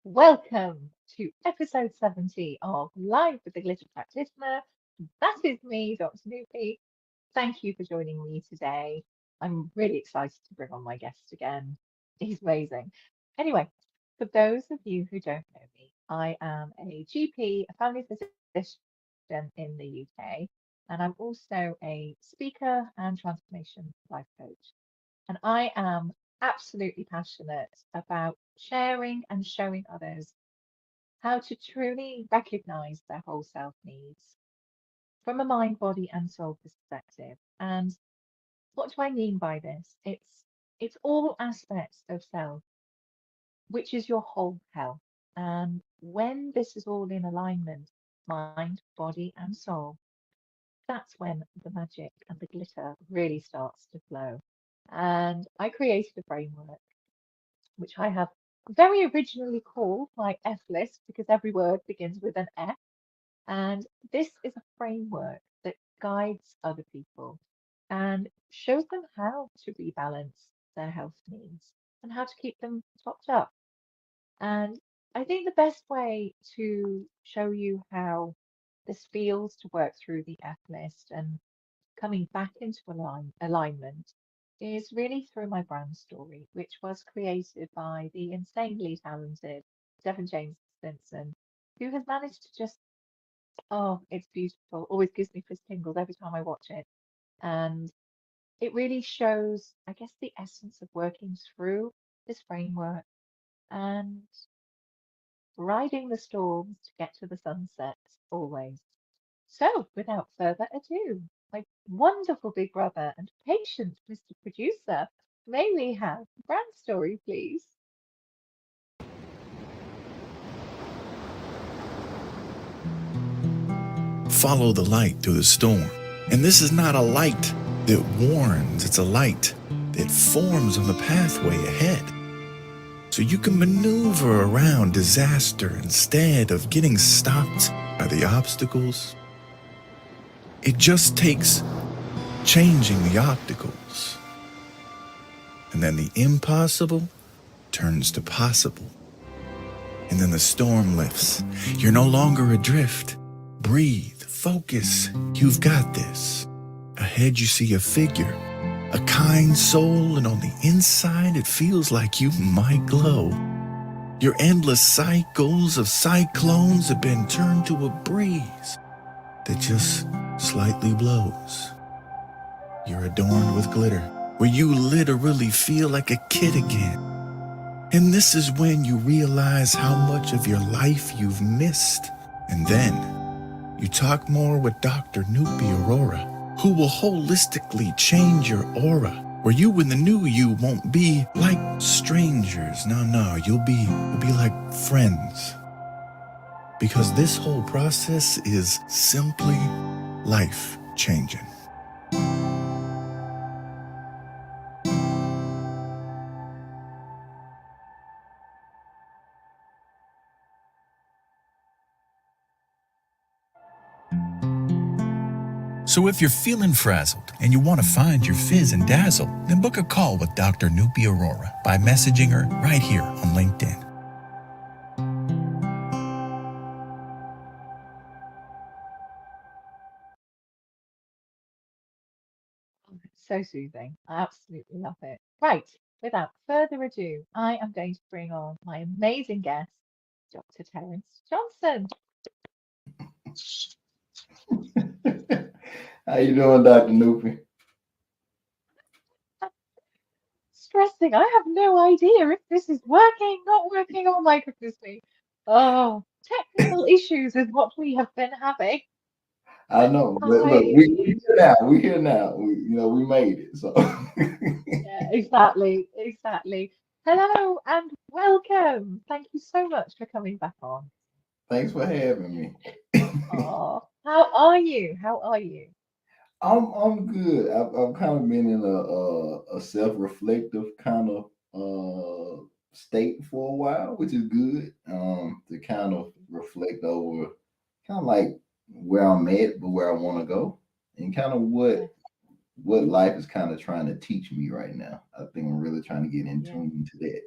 Welcome to episode 70 of Live with the Glitter Practitioner. That is me, Dr. Noopy. Thank you for joining me today. I'm really excited to bring on my guest again. He's amazing. Anyway, for those of you who don't know me, I am a GP, a family physician in the UK, and I'm also a speaker and transformation life coach. And I am absolutely passionate about sharing and showing others how to truly recognize their whole self needs from a mind, body, and soul perspective. And what do I mean by this? It's all aspects of self, which is your whole health. And when this is all in alignment, mind, body, and soul, that's when the magic and the glitter really starts to flow. And I created a framework which I have very originally called my F list because every word begins with an F. And this is a framework that guides other people and shows them how to rebalance their health needs and how to keep them topped up. And I think the best way to show you how this feels to work through the F list and coming back into alignment is really through my brand story, which was created by the insanely talented Devon James Stinson, who has managed to just, oh, it's beautiful, always gives me fizz tingles every time I watch it. And it really shows, I guess, the essence of working through this framework and riding the storms to get to the sunset always. So, without further ado, my wonderful big brother and patient Mr. Producer, may we have the brand story, please? Follow the light through the storm. And this is not a light that warns, it's a light that forms on the pathway ahead. So you can maneuver around disaster instead of getting stopped by the obstacles. It just takes changing the obstacles. And then the impossible turns to possible. And then the storm lifts. You're no longer adrift. Breathe, focus, you've got this. Ahead you see a figure, a kind soul, and on the inside it feels like you might glow. Your endless cycles of cyclones have been turned to a breeze that just slightly blows. You're adorned with glitter, where you literally feel like a kid again. And this is when you realize how much of your life you've missed. And then you talk more with Dr. Nupi Aurora, who will holistically change your aura, where you and the new you won't be like strangers. No, you'll be like friends. Because this whole process is simply life changing. So if you're feeling frazzled and you want to find your fizz and dazzle, then book a call with Dr. Nupi Aurora by messaging her right here on LinkedIn. Oh, it's so soothing. I absolutely love it. Right, without further ado, I am going to bring on my amazing guest, Dr. Terrence Johnson. How you doing, Dr. Noopy? Stressing. I have no idea if this is working, not working. Oh my goodness me. Oh, technical issues is what we have been having. I know, but look, we I here now. We here now. We made it. So Yeah, exactly, exactly. Hello and welcome. Thank you so much for coming back on. thanks for having me. Oh, how are you? How are you? I'm good. I've kind of been in a self reflective kind of state for a while, which is good. To kind of reflect over kind of like where I'm at, but where I want to go, and kind of Yes, what life is kind of trying to teach me right now. I think I'm really trying to get in yes, tune to that.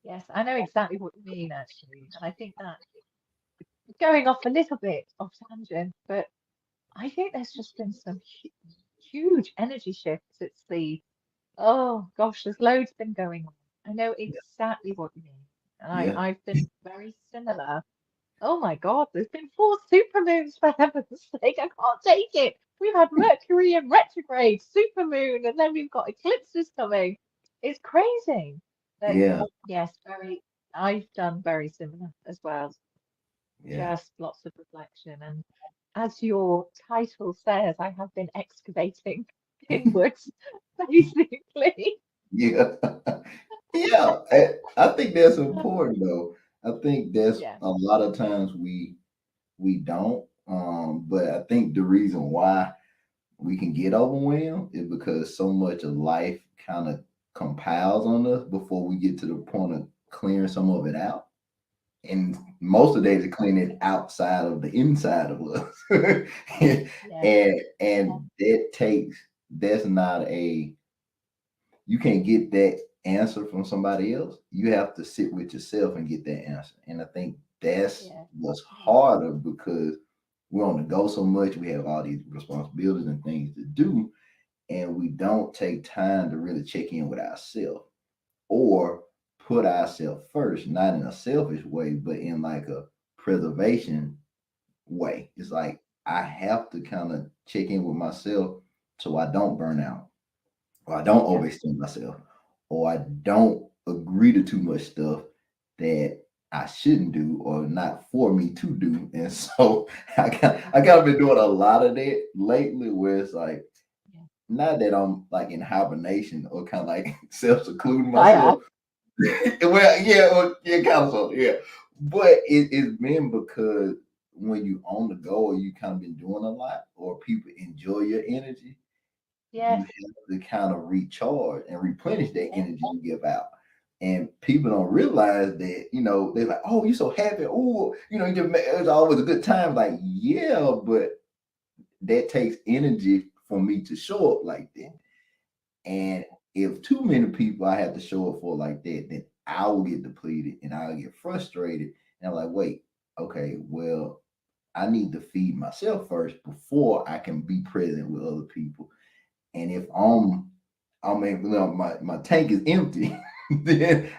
yes, Yes, I know exactly what you mean, actually. And I think that going off a little bit off tangent, but I think there's just been some huge energy shifts. It's the, oh gosh, there's loads been going on. I know exactly what you mean. And Yeah, I've been very similar. Oh my God, there's been four supermoons for heaven's sake. I can't take it. We've had Mercury in retrograde, supermoon, and then we've got eclipses coming. It's crazy. But yeah, yes, I've done very similar as well. yeah, Just lots of reflection. And as your title says, I have been excavating inwards, basically. yeah. Yeah, I think that's important though. I think that's Yeah, a lot of times we don't. But I think the reason why we can get overwhelmed is because so much of life kind of compiles on us before we get to the point of clearing some of it out. And most of the days to clean it outside of the inside of us. yeah, and that's not a you can't get that answer from somebody else. You have to sit with yourself and get that answer. And I think that's yeah, what's yeah, harder because we're on the go so much. We have all these responsibilities and things to do, and we don't take time to really check in with ourselves or put ourselves first, not in a selfish way, but in like a preservation way. It's like I have to kind of check in with myself so I don't burn out or I don't yeah, overextend myself, or I don't agree to too much stuff that I shouldn't do or not for me to do. And so I kind of been doing a lot of that lately where it's like yeah. not that I'm like in hibernation or kind of like self-secluding I myself. am. Well, yeah, kind of so, yeah. But it's been because when you on the go or you kind of been doing a lot or people enjoy your energy, you Yes, have to kind of recharge and replenish that yeah, energy you give out. And people don't realize that, they're like, oh, you're so happy. Oh, it's always a good time. Like, yeah, but that takes energy for me to show up like that. And if too many people I have to show up for like that, then I will get depleted and I'll get frustrated. And I'm like, wait, okay, well, I need to feed myself first before I can be present with other people. And if my tank is empty, then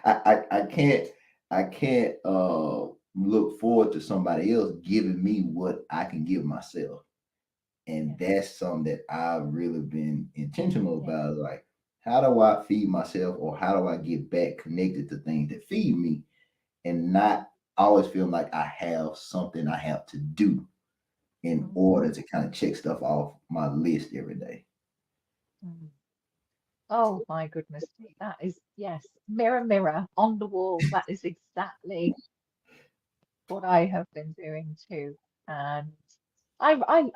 I can't look forward to somebody else giving me what I can give myself. And yeah, that's something that I've really been intentional yeah, about. Like, how do I feed myself or how do I get back connected to things that feed me and not always feel like I have something I have to do in order mm, to kind of check stuff off my list every day. mm. Oh my goodness, that is, yes, mirror, mirror on the wall. That is exactly what I have been doing too. And I mean,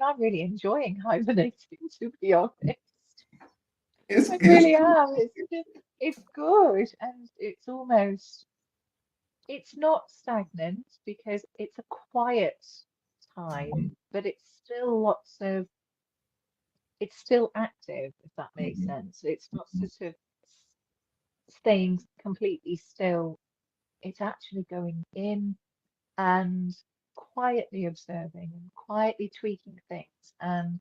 I'm really enjoying hibernating, to be honest. I It's really am. It's good, and it's not stagnant because it's a quiet time, but it's still active, if that makes Mhm, sense. It's not sort of staying completely still. It's actually going in and quietly observing and quietly tweaking things. And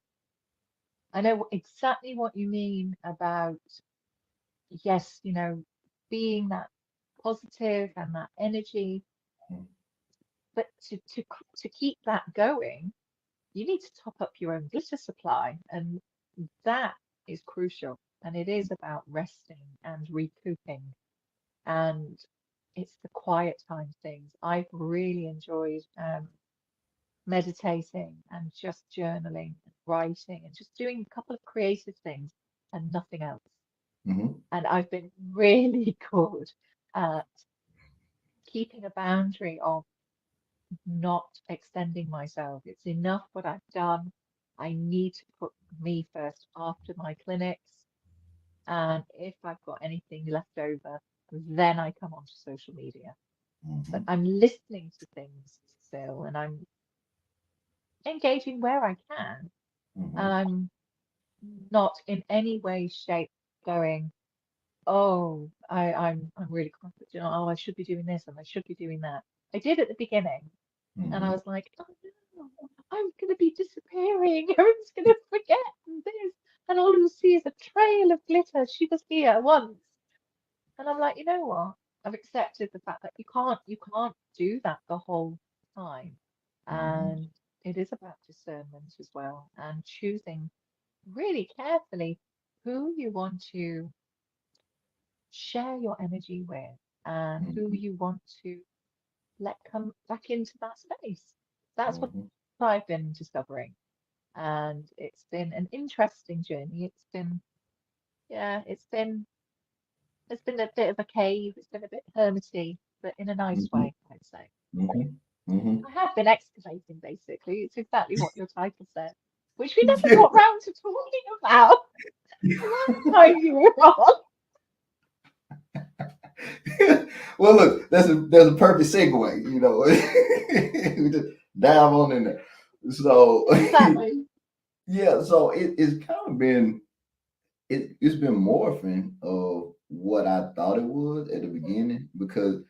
I know exactly what you mean about, yes, being that positive and that energy, mhm, but to keep that going, you need to top up your own glitter supply, and that is crucial. And it is about resting and recouping, and it's the quiet time things. I've really enjoyed meditating and just journaling and writing and just doing a couple of creative things and nothing else. mhm, And I've been really good at keeping a boundary of not extending myself. It's enough what I've done. I need to put me first after my clinics. And if I've got anything left over, then I come onto social media. But mhm, I'm listening to things still and I'm engaging where I can. And mhm, I'm not in any way, shape going. I'm really confident. You know, oh, I should be doing this and I should be doing that. I did at the beginning, and I Mm-hmm. was like, oh no, I'm gonna be disappearing. Everyone's gonna forget this, and all you'll see is a trail of glitter. She was here once, and I'm like, you know what? I've accepted the fact that you can't do that the whole time, Mm-hmm. and it is about discernment as well, and choosing really carefully who you want to share your energy with and who Mm-hmm. you want to let come back into that space. That's what Mm-hmm. I've been discovering. And it's been an interesting journey. Yeah, it's been a bit of a cave. It's been a bit hermity, but in a nice Mm-hmm. way, I'd say. Mm-hmm. Mm-hmm. I have been excavating, basically. It's exactly what your title said, which we never got round to talking about the last time you were on. Well, look, that's a perfect segue. We just dive on in there. So, Exactly. yeah, so it's kind of been it's been morphing of what I thought it was at the beginning because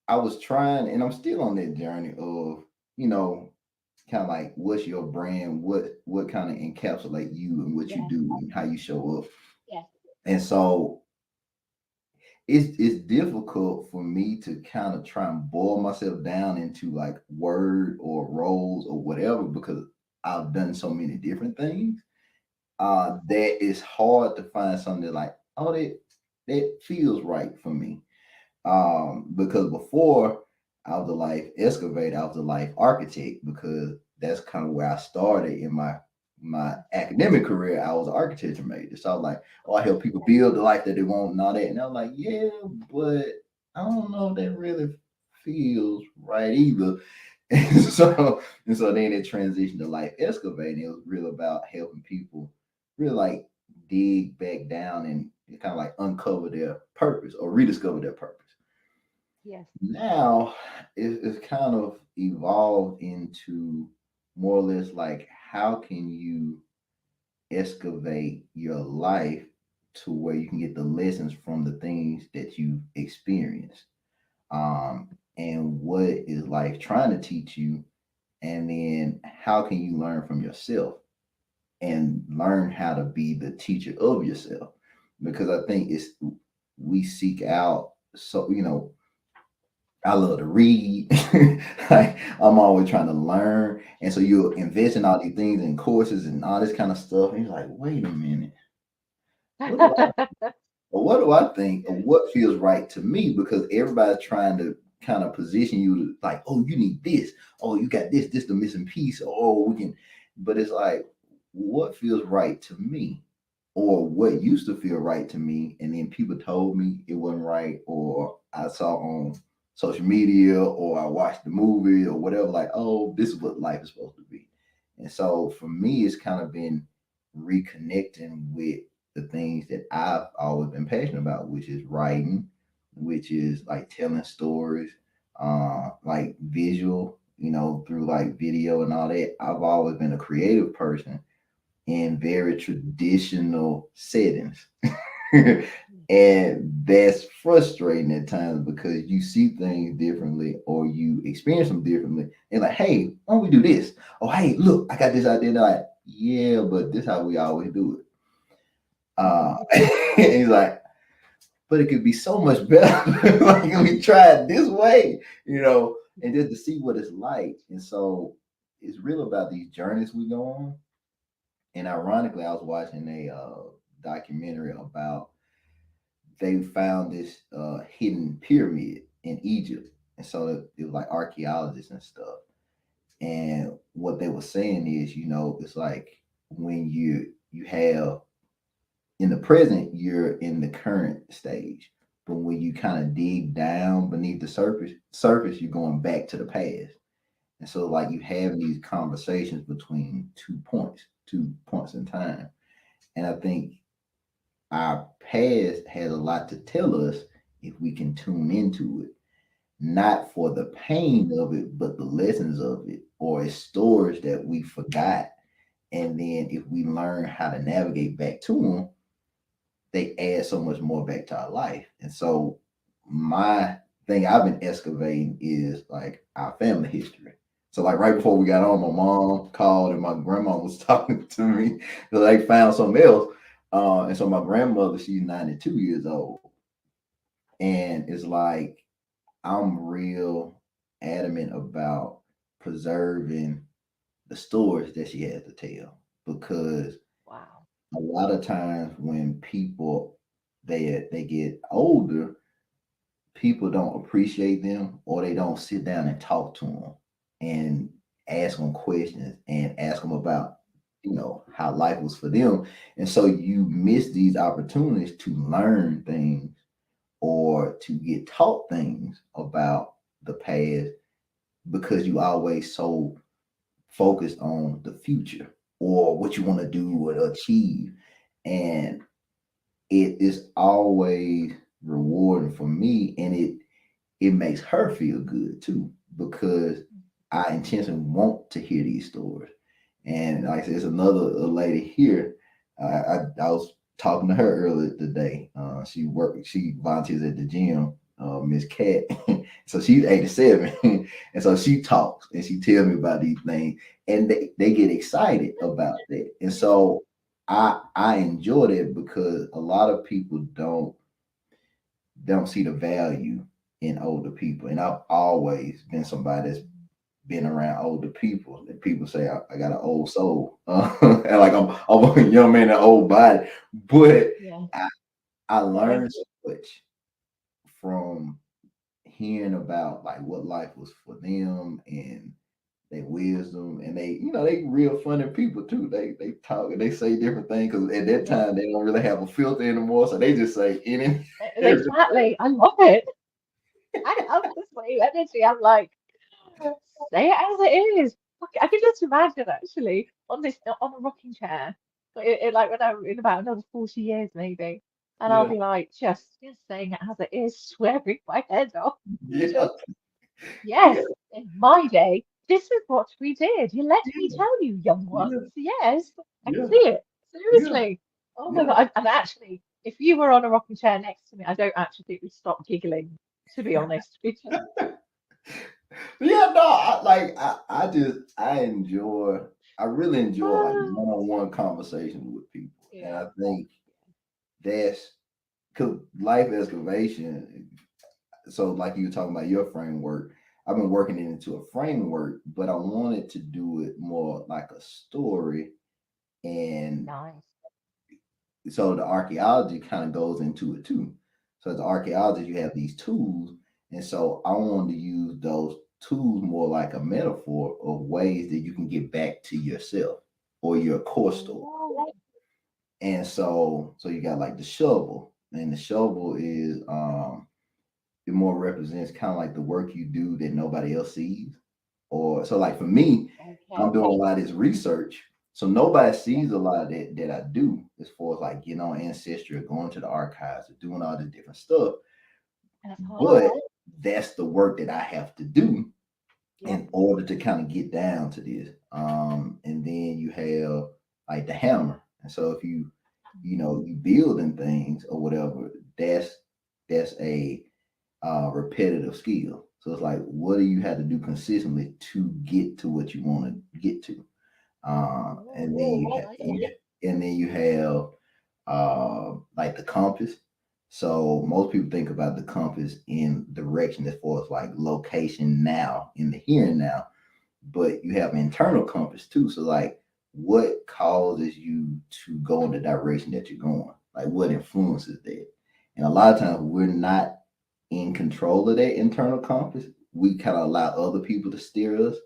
I was trying, and I'm still on that journey of you know kind of like what's your brand, what kind of encapsulate you and what you Yes, do and how you show up, yes, and so it's difficult for me to kind of try and boil myself down into like word or roles or whatever because I've done so many different things. yes. That it's hard to find something that like, oh, that feels right for me. Because before I was a life excavator, I was a life architect because that's kind of where I started in my academic career. I was an architecture major, so I was like, oh, I help people Yes. build the life that they want and all that. And I was like, yeah, but I don't know if that really feels right either. And so then it transitioned to life excavating. It was really about helping people really like dig back down and kind of like uncover their purpose or rediscover their purpose. Yes. Now it's kind of evolved into more or less like how can you excavate your life to where you can get the lessons from the things that you experienced, and what is life trying to teach you, and then how can you learn from yourself and learn how to be the teacher of yourself, because I think it's we seek out, so I love to read. Like, I'm always trying to learn. And so you're investing all these things in courses and all this kind of stuff. And you're like, wait a minute, what do I or what do I think or what feels right to me? Because everybody's trying to kind of position you to like, oh, you need this. Oh, you got this the missing piece. Oh, we can, but it's like, what feels right to me? Or what used to feel right to me, and then people told me it wasn't right, or I saw on social media, or I watched the movie, or whatever. Like, oh, this is what life is supposed to be. And so for me, it's kind of been reconnecting with the things that I've always been passionate about, which is writing, which is like telling stories, like visual, through like video and all that. I've always been a creative person in very traditional settings. And that's frustrating at times because you see things differently or you experience them differently. And like, hey, why don't we do this? Oh, hey, look, I got this idea. They're like, yeah, but this is how we always do it. And he's like, but it could be so much better. Like if we try it this way, and just to see what it's like. And so it's real about these journeys we go on. And ironically, I was watching a documentary about they found this hidden pyramid in Egypt, and so it was like archaeologists and stuff. And what they were saying is, it's like when you have in the present, you're in the current stage, but when you kind of dig down beneath the surface, you're going back to the past. And so, like you having these conversations between 2 points in time. And I think our past has a lot to tell us if we can tune into it, not for the pain of it, but the lessons of it, or it's stories that we forgot. And then if we learn how to navigate back to them, they add so much more back to our life. And so my thing I've been excavating is like our family history. So like right before we got on, my mom called and my grandma was talking to me. So they found something else. And so my grandmother, she's 92 years old. And it's like I'm real adamant about preserving the stories that she has to tell because Wow. a lot of times when people they get older, people don't appreciate them or they don't sit down and talk to them and ask them questions and ask them about how life was for them, and so you miss these opportunities to learn things or to get taught things about the past because you always so focused on the future or what you want to do or achieve. And it is always rewarding for me, and it makes her feel good too because I intentionally want to hear these stories. And like I said, there's another lady here. I was talking to her earlier today. She volunteers at the gym, Miss Cat. So she's 87, and so she talks and she tells me about these things, and they get excited about that. And so I enjoy that because a lot of people don't see the value in older people, and I've always been somebody that's been around older people. And people say I got an old soul, and like I'm a young man in an old body, but Yeah. I, I Same. learned so much from hearing about like what life was for them and their wisdom, and they real funny people too. They talk and they say different things because at that Yeah. time they don't really have a filter anymore, so they just say any everything. Exactly. I love it. I love the same energy. I'm like, say it as it is. Fuck it. I can just imagine actually on a rocking chair, like when I'm in about another 40 years maybe, and I'll Yeah, be like just saying it as it is, swearing my head off. yeah, Just yeah, yes, in my day, this is what we did. You let me yeah, tell you, young yeah, ones. Yes, I can yeah, see it. yeah, Seriously. Oh my yeah. God. And actually, if you were on a rocking chair next to me, I don't actually think we'd stop giggling, to be honest. We just, Yeah, no, I enjoy I really enjoy like ah, one-on-one conversations with people. And yeah. I think that's because life excavation, so like you were talking about your framework, I've been working it into a framework, but I wanted to do it more like a story. And Nice. so the archaeology kind of goes into it too. So the archaeology, you have these tools, and so I wanted to use those tools more like a metaphor of ways that you can get back to yourself or your core story. Oh, And so you got like the shovel, and the shovel is it more represents kind of like the work you do that nobody else sees. Or so like for me, I'm okay. doing a lot of this research. So nobody Yeah. sees a lot of that I do as far as like getting on Ancestry or going to the archives or doing all this different stuff. And it's hard. But that's the work that I have to do Yeah. in order to kind of get down to this. And then you have like the hammer. And so if you building things or whatever, that's a repetitive skill. So it's like, what do you have to do consistently to get to what you want to get to? And then Oh, I like it. you have like the compass. So most people think about the compass in direction as far as like location now in the here and now, but you have internal compass too. So like, what causes you to go in the direction that you're going? Like, what influences that? And a lot of times we're not in control of that internal compass. We kind of allow other people to steer us,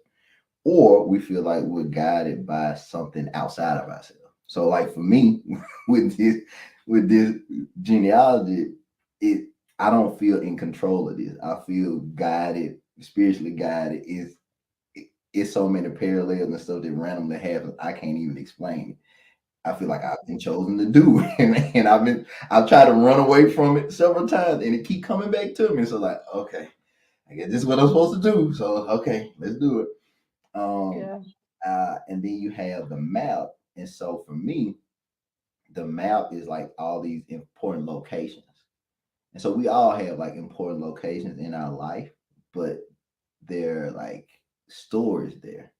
or we feel like we're guided by something outside of ourselves. So, like for me, with this genealogy, it I don't feel in control of this. I feel guided, spiritually guided. It's so many parallels and stuff that randomly happens. I can't even explain it. I feel like I've been chosen to do it, and I've tried to run away from it several times, and it keep coming back to me. So like, okay, I guess this is what I'm supposed to do. So okay, let's do it. Um, Yeah. and then you have the map, and so for me, the map is like all these important locations. And so we all have like important locations in our life, but they're like stories there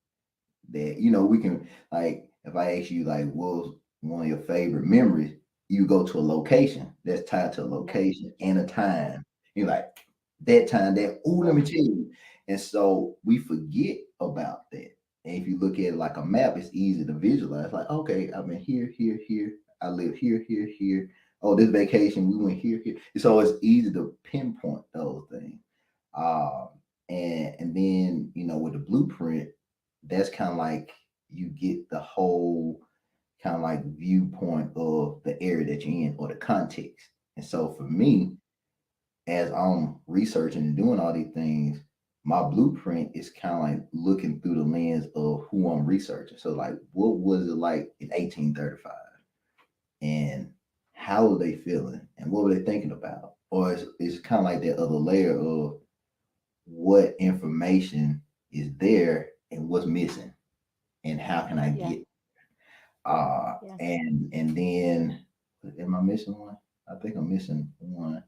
that we can, like, if I ask you like what's one of your favorite memories, you go to a location that's tied to a Yeah. location and a Yeah. time. You're like, that time, that, oh, let me Yeah. tell you. And so we forget about that. And if you look at it like a map, it's easy to visualize. Like, okay, I've been here, here, here. I live here, here, here. Oh, this vacation we went here, here. So it's easy to pinpoint those things. Um, and then with the blueprint, that's kind of like you get the whole kind of like viewpoint of the area that you're in or the context. And so for me, as I'm researching and doing all these things, my blueprint is kind of like looking through the lens of who I'm researching. So like, what was it like in 1835, and how were they feeling, and what were they thinking about? Or it's kind of like that other layer of what information is there and what's missing, and how can I Yeah. get uh Yeah. and then, am I missing one? I think I'm missing one.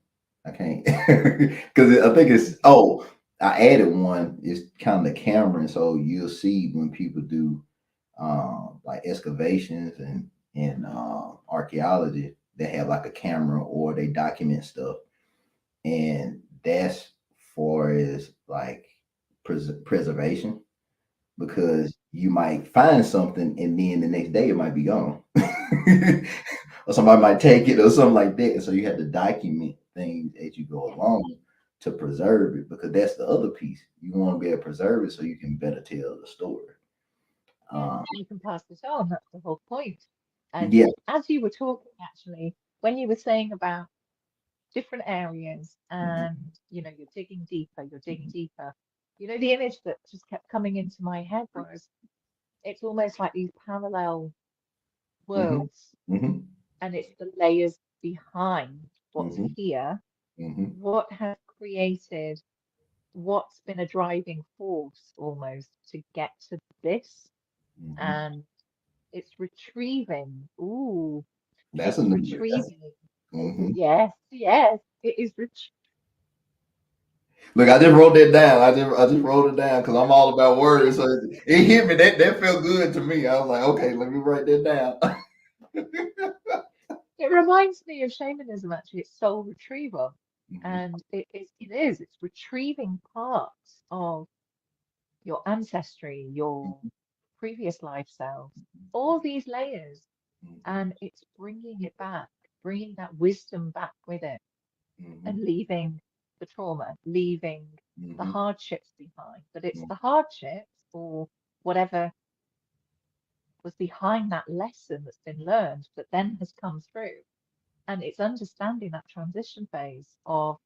I can't because I think it's, oh, I added one. It's kind of the camera, and so you'll see when people do like excavations and archaeology, they have like a camera or they document stuff, and that's for is like preservation, because you might find something and then the next day it might be gone. Or somebody might take it or something like that. And so you have to document things as you go Yeah. along to preserve it, because that's the other piece. You want to be able to preserve it so you can better tell the story. Yeah. Um, You can pass it on. That's the whole point. And yeah. as you were talking, actually, when you were saying about different areas and, Mhm, you're digging deeper, the image that just kept coming into my head was it's almost like these parallel mhm, worlds, mhm, and it's the layers behind what's mhm, here, mhm, what has created, what's been a driving force almost to get to this. mhm. And it's retrieving. Ooh, That's a it's new. That's, retrieving. mhm. Yes, yes, it is. Look, I just wrote that down. I just wrote it down because I'm all about words. So it hit me. That felt good to me. I was like, okay, let me write that down. It reminds me of shamanism, actually. It's soul retrieval. Mhm, And it's retrieving parts of your ancestry, your mhm, previous life selves, all these layers, mhm, and it's bringing it back, bringing that wisdom back with it, and mhm, leaving the trauma, leaving the mhm, hardships behind. But it's mhm, the hardships or whatever was behind that lesson that's been learned that then has come through. And it's understanding that transition phase of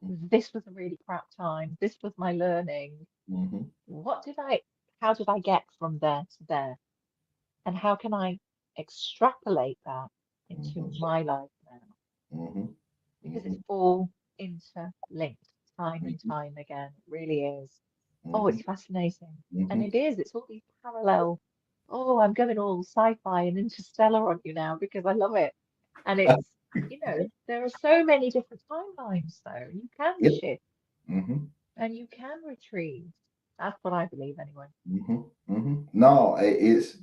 mhm, this was a really crap time, this was my learning. mhm, What did I, how did I get from there to there? And how can I extrapolate that into mhm, my life now? mhm, Because it's mhm, all interlinked time and mhm, time again. It really is. Oh, mhm, it's fascinating. And mhm. it is. It's all these parallel. Oh, I'm going all sci-fi and interstellar on you now because I love it. And it's, there are so many different timelines, though. You can Yep. shift Mhm, and you can retrieve. That's what I believe, anyway. mhm, mhm. No, it's,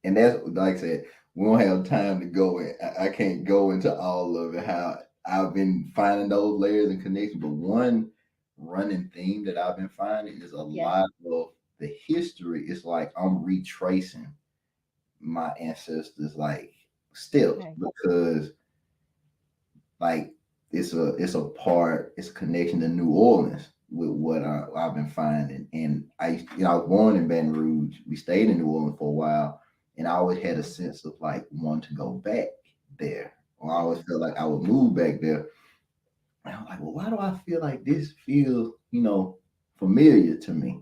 and that's like I said, we don't have time to go in. I can't go into all of it. How I've been finding those layers and connections, but one running theme that I've been finding is a Yeah. lot of the history. It's like I'm retracing my ancestors, like steps, Okay. because like it's a connection to New Orleans with what I've been finding. And I was born in Baton Rouge. We stayed in New Orleans for a while, and I always had a sense of like wanting to go back there, or I always Yeah. felt like I would move back there. And I'm like, well, why do I feel like this feels familiar to me?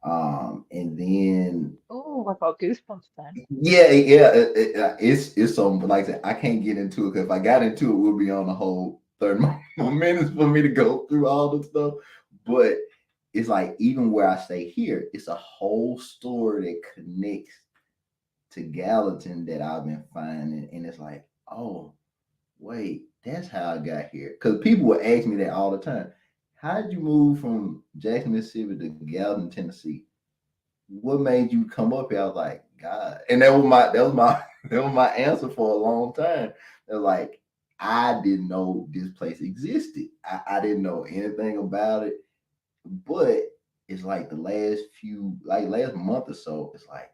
And then, Oh, I've got goosebumps then. yeah, yeah, it's some, like I said, I can't get into it, because if I got into it, we'll be on the whole 30 more minutes for me to go through all the stuff. But it's like, even where I stay here, it's a whole story that connects to Gallatin that I've been finding, and it's like, oh, wait, that's how I got here. Because people would ask me that all the time. How did you move from Jackson, Mississippi to Gallatin, Tennessee? What made you come up here? I was like, God. And that was my that was my answer for a long time. It was like, I didn't know this place existed. I didn't know anything about it. But it's like the last month or so, it's like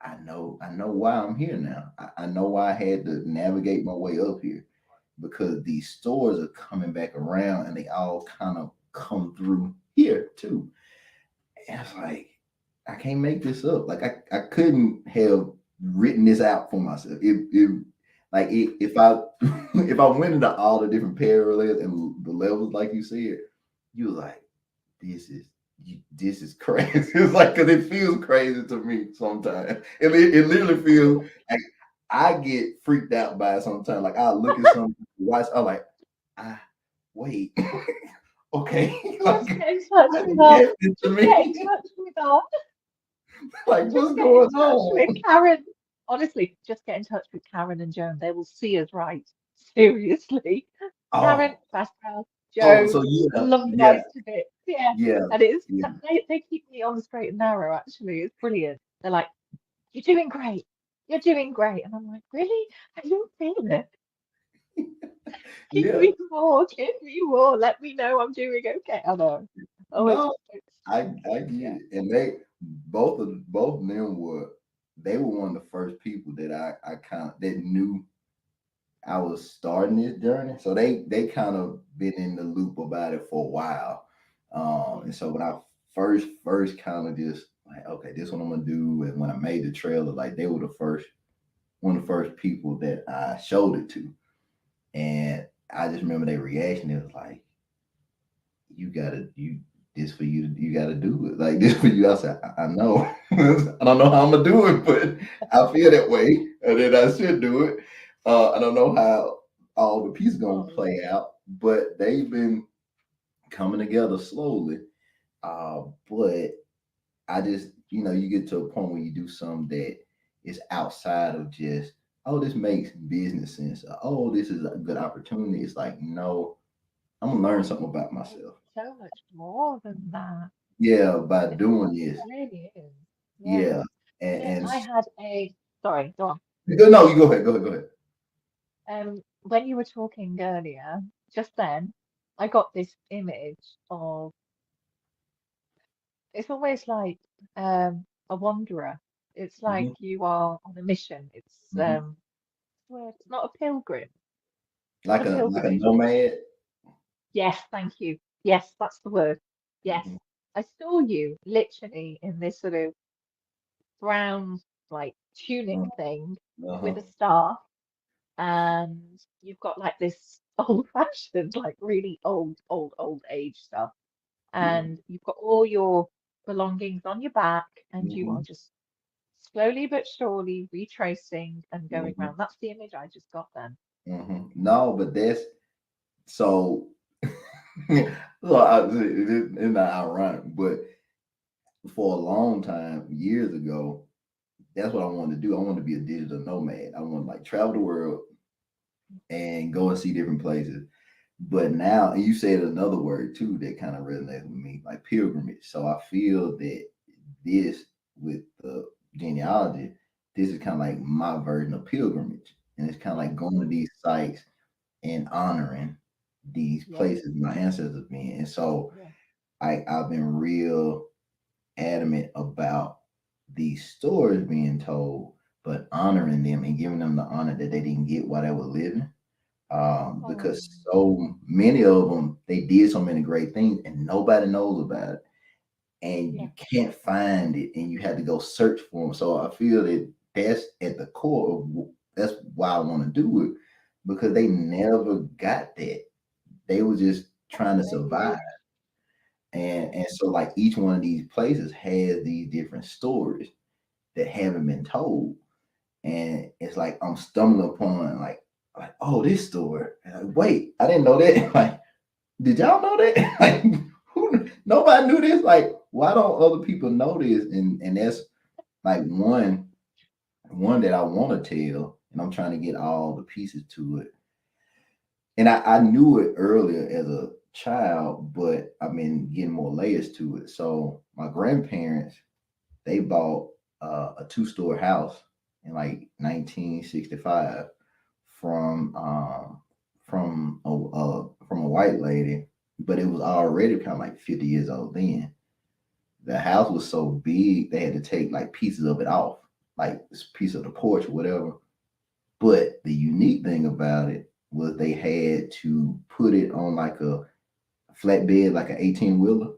I know why I'm here now. I know why I had to navigate my way up here because these stores are coming back around and they all kind of come through here too. And it's like I can't make this up. Like I couldn't have written this out for myself. If I if I went into all the different parallels and the levels like you said, you was like, this is this is crazy. It's like because it feels crazy to me sometimes. It literally feels like I get freaked out by it sometimes. Like I look at something, watch, I'm like, ah, wait, okay, Just like get in touch what with is our, happening to just get in me? touch with our, Like just what's get in going touch with on? Karen. Honestly, just get in touch with Karen and Joan. They will see us right. Seriously. Karen, Oh, Pascal, so Joan, I yeah, love you yeah, guys to bits. Yeah. yeah, And it's yeah. they keep me on the straight and narrow, actually. It's brilliant. They're like, you're doing great. You're doing great. And I'm like, really? I don't feel it. Give Yeah. me more, give me more. Let me know I'm doing okay. I know. Oh, No, it's I get yeah. it. And they both of them were one of the first people that I kind of that knew I was starting this journey. So they kind of been in the loop about it for a while. Yeah. And so when I first kind of just like, okay, this is what I'm gonna do. And when I made the trailer, like they were the first one of the first people that I showed it to. And I just remember their reaction. It was like, you gotta you this for you you gotta do it like this for you. I said I know. I don't know how I'm gonna do it, but I feel that way and then I should do it. I don't know how all the pieces gonna Oh, play out, but they've been coming together slowly. But I just you get to a point where you do something that is outside of just, oh, this makes business sense, oh, this is a good opportunity. It's like, no, I'm gonna learn something about it's myself. so much more than that. Yeah, by It doing this. really is. Yeah. Yeah. You And know, I had a sorry, go on. no, you go ahead, go ahead. When you were talking earlier, just then, I got this image of it's almost like a wanderer. It's like Hmm. you are on a mission. It's Hmm. well, it's not a pilgrim. It's not a Like a pilgrimage. nomad. Yes, thank you. Yes, that's the word. Yes. Hmm. I saw you literally in this sort of brown, like tunic thing with Uh-huh. a staff, and you've got like this old-fashioned, like really old age stuff, Yeah. and you've got all your belongings on your back, and you are Hmm. just slowly but surely retracing and going Hmm. around. That's the image I just got then. No, but that's so. It's not ironic, but for a long time, years ago, that's what I wanted to do. I wanted to be a digital nomad. I want to like travel the world and go and see different places. But now, and you said another word too that kind of resonates with me, like pilgrimage. So I feel that this with the genealogy, this is kind of like my version of pilgrimage. And it's kind of Yes, like going to these sites and honoring these yes, places my ancestors have been. And so yes. I've been real adamant about these stories being told, but honoring them and giving them the honor that they didn't get while they were living. Oh, Because so many of them, they did so many great things and nobody knows about it. And yeah. you can't find it and you had to go search for them. So I feel that that's at the core of that's why I want to do it because they never got that. They were just That's trying to so survive. rich. Yeah. And so like each one of these places has these different stories that haven't been told. And it's like I'm stumbling upon like oh, this story. And like, wait, I didn't know that. Like, did y'all know that? Like, nobody knew this. Like, why don't other people know this? And that's like one that I want to tell. and I'm trying to get all the pieces to it. And I knew it earlier as a child, but I've been getting more layers to it. So my grandparents, they bought a two-story house in like 1965 from from a white lady, but it was already kind of like 50 years old then. The house was so big they had to take like pieces of it off, like this piece of the porch or whatever. But the unique thing about it was they had to put it on like a flatbed, like an 18 wheeler,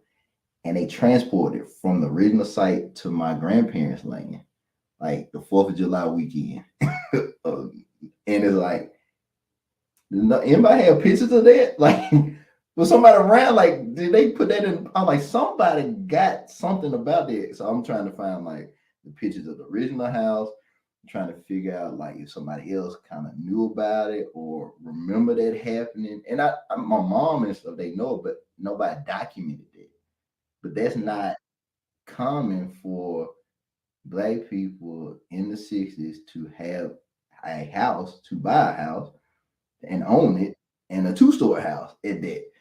and they transported it from the original site to my grandparents' land, like the 4th of July weekend. And it's like, anybody have pictures of that? Like, was somebody around? Like, did they put that in? I'm like, somebody got something about that. So I'm trying to find like the pictures of the original house. I'm trying to figure out like if somebody else kind of knew about it or remember that happening. And my mom and stuff, they know it, but nobody documented it. But that's Yeah. not common for Black people in the 60s to have a house, to buy a house and own it, and a two-story house at that.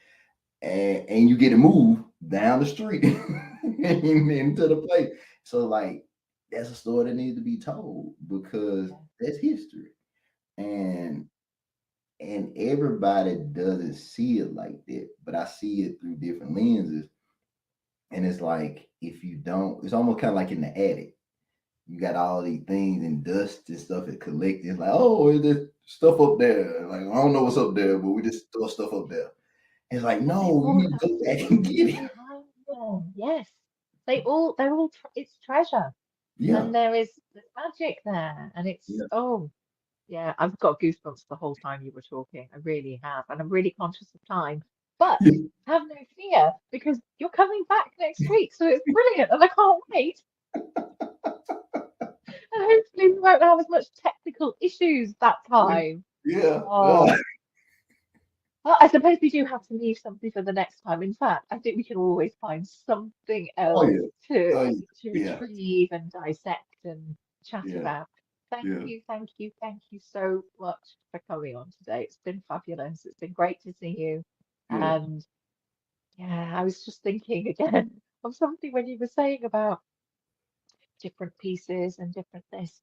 And you get to move down the street into the place. So like that's a story that needs to be told because Yeah. that's history. And everybody doesn't see it like that, but I see it through different lenses. And it's like if you don't, it's almost kind of like in the attic. You got all these things and dust and stuff that collected. It's like, oh, is this stuff up there? Like, I don't know what's up there, but we just throw stuff up there. And it's like, But they no, you all need have to go a back and get it. story behind them. Yes. They're all, it's treasure. Yeah, And there's magic there. And yeah, oh, yeah, I've got goosebumps the whole time you were talking. I really have. And I'm really conscious of time. But have no fear because you're coming back next week. So it's brilliant. And I can't wait. And hopefully we won't have as much technical issues that time. yeah. Oh, well, I suppose we do have to leave something for the next time. In fact, I think we can always find something Oh else yeah, to oh yeah, to yeah, retrieve and dissect and chat yeah, about. yeah, Thank you so much for coming on today. It's been fabulous. It's been great to see you. yeah, And yeah, I was just thinking again of something when you were saying about different pieces and different this.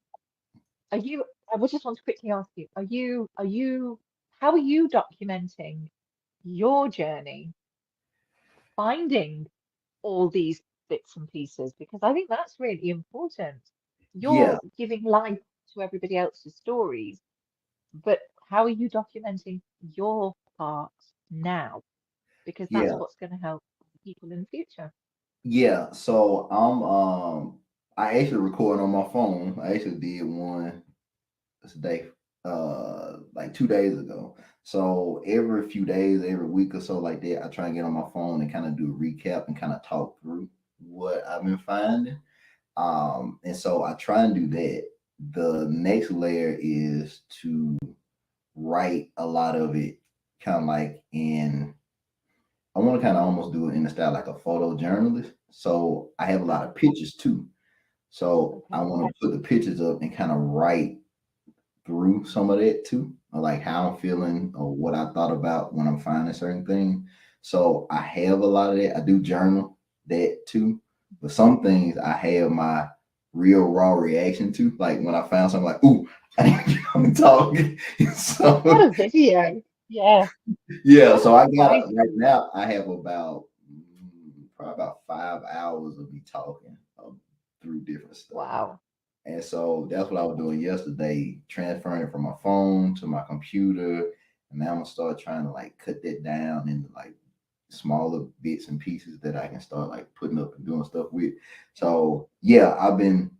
Are you, I would just want to quickly ask you, how are you documenting your journey finding all these bits and pieces? Because I think that's really important. yeah, You're giving life to everybody else's stories, but how are you documenting your part now? Because that's yeah, what's going to help people in the future. yeah. So I actually recording on my phone. I actually did one today, like 2 days ago. So every few days, every week or so like that, I try and get on my phone and kind of do a recap and kind of talk through what I've been finding. And so I try and do that. The next layer is to write a lot of it kind of like in, I want to kind of almost do it in the style like a photojournalist. So I have a lot of pictures too. So I Okay. want to put the pictures up and kind of write through some of that too, or like how I'm feeling or what I thought about when I'm finding certain things. So I have a lot of that. I do journal that too. But some things I have my real raw reaction to. Like when I found something like, ooh, I need to come talk. I've So got a video. Yeah. yeah, Oh, so I got right exciting. now I have about probably about 5 hours of me talking through different stuff. Wow. And so that's what I was doing yesterday, transferring it from my phone to my computer. And now I'm gonna start trying to like cut that down into like smaller bits and pieces that I can start like putting up and doing stuff with. So yeah, I've been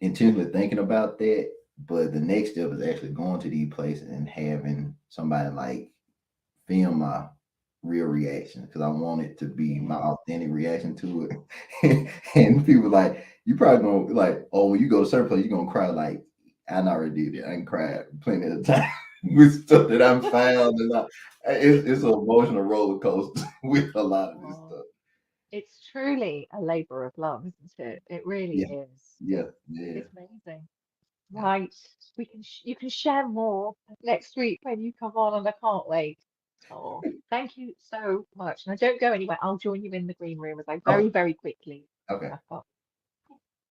intentionally thinking about that. But the next step is actually going to these places and having somebody like film my real reaction because I want it to be my Yeah. authentic reaction to it. And people like, you probably gonna like, oh, when you go to certain place, you're gonna cry. Like, I already did it. I can cry plenty of time with stuff that I'm found, and it's an emotional roller coaster with a lot of this Oh, stuff. it's truly a labor of love, isn't it? It really Yeah, is. yeah, yeah, It's amazing. Right. You can share more next week when you come on, and I can't wait. Oh, thank you so much. And I don't go anywhere. I'll join you in the green room as I Okay. very quickly Okay. wrap up.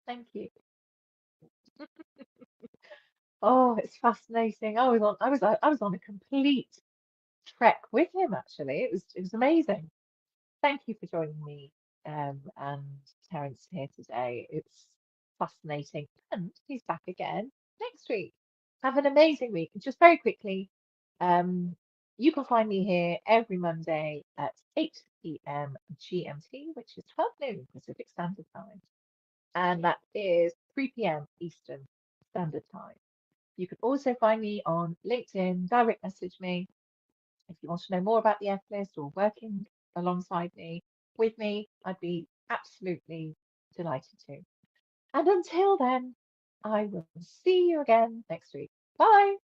Thank you. Oh, it's fascinating. I was on a complete trek with him actually. It was amazing. Thank you for joining me and Terrence here today. It's fascinating. And he's back again next week. Have an amazing week. And just very quickly, um, you can find me here every Monday at 8 p.m. GMT, which is 12 noon Pacific Standard Time. And that is 3 p.m. Eastern Standard Time. You can also find me on LinkedIn, direct message me if you want to know more about the F list or working alongside me, with me, I'd be absolutely delighted to. And until then, I will see you again next week. Bye.